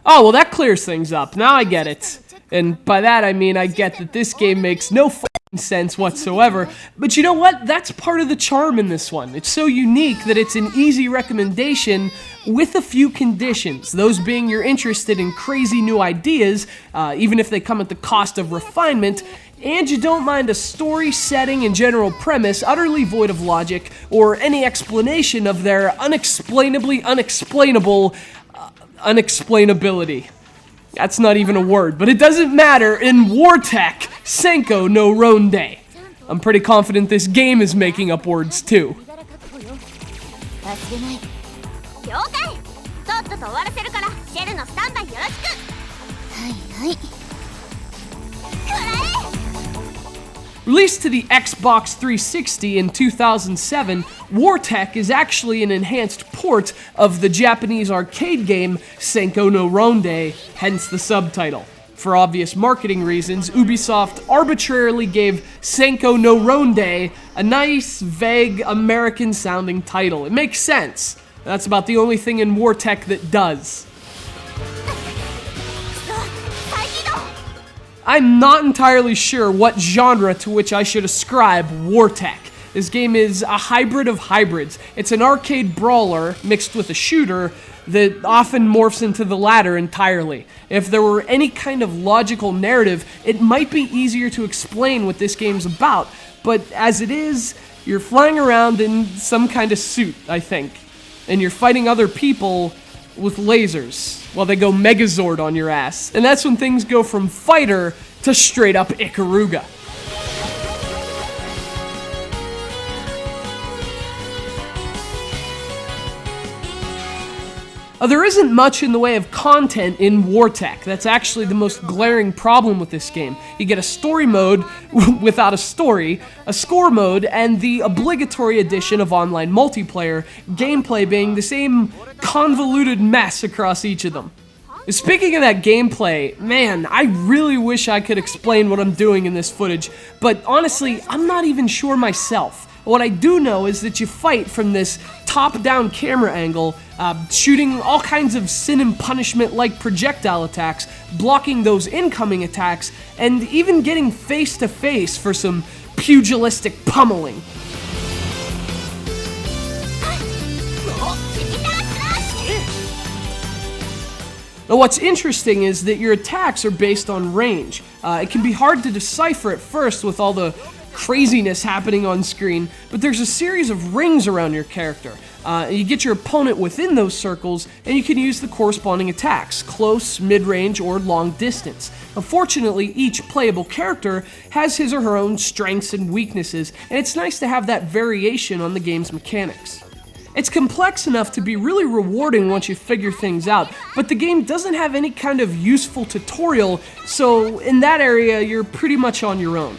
Oh, well, that clears things up. Now I get it. And by that, I mean I get that this game makes no f***ing sense whatsoever. But you know what? That's part of the charm in this one. It's so unique that it's an easy recommendation with a few conditions. Those being you're interested in crazy new ideas, even if they come at the cost of refinement, and you don't mind a story, setting, and general premise utterly void of logic or any explanation of their unexplainably unexplainable unexplainability. That's not even a word, but it doesn't matter. In WarTech, Senko no Ronde. I'm pretty confident this game is making up words too. Released to the Xbox 360 in 2007, WarTech is actually an enhanced port of the Japanese arcade game Senko no Ronde, hence the subtitle. For obvious marketing reasons, Ubisoft arbitrarily gave Senko no Ronde a nice, vague, American-sounding title. It makes sense. That's about the only thing in WarTech that does. I'm not entirely sure what genre to which I should ascribe WarTech. This game is a hybrid of hybrids. It's an arcade brawler mixed with a shooter that often morphs into the latter entirely. If there were any kind of logical narrative, it might be easier to explain what this game's about, but as it is, you're flying around in some kind of suit, I think, and you're fighting other people with lasers while they go Megazord on your ass. And that's when things go from fighter to straight up Ikaruga. There isn't much in the way of content in WarTech. That's actually the most glaring problem with this game. You get a story mode without a story, a score mode, and the obligatory addition of online multiplayer, gameplay being the same convoluted mess across each of them. Speaking of that gameplay, man, I really wish I could explain what I'm doing in this footage, but honestly, I'm not even sure myself. What I do know is that you fight from this top-down camera angle, shooting all kinds of sin and punishment-like projectile attacks, blocking those incoming attacks, and even getting face-to-face for some pugilistic pummeling. Now, what's interesting is that your attacks are based on range. It can be hard to decipher at first with all the craziness happening on screen, but there's a series of rings around your character. You get your opponent within those circles, and you can use the corresponding attacks, close, mid-range, or long distance. Unfortunately, each playable character has his or her own strengths and weaknesses, and it's nice to have that variation on the game's mechanics. It's complex enough to be really rewarding once you figure things out, but the game doesn't have any kind of useful tutorial, so in that area, you're pretty much on your own.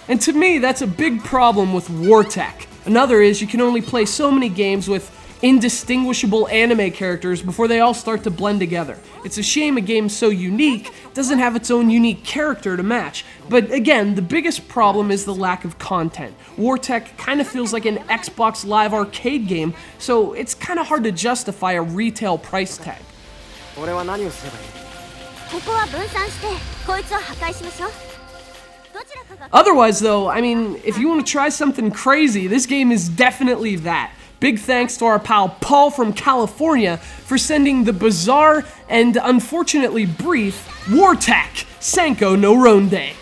And to me, that's a big problem with WarTech. Another is you can only play so many games with indistinguishable anime characters before they all start to blend together. It's a shame a game so unique doesn't have its own unique character to match. But again, the biggest problem is the lack of content. WarTech kind of feels like an Xbox Live arcade game, so it's kind of hard to justify a retail price tag. Otherwise though, I mean, if you want to try something crazy, this game is definitely that. Big thanks to our pal Paul from California for sending the bizarre and unfortunately brief WarTech Senko no Ronde.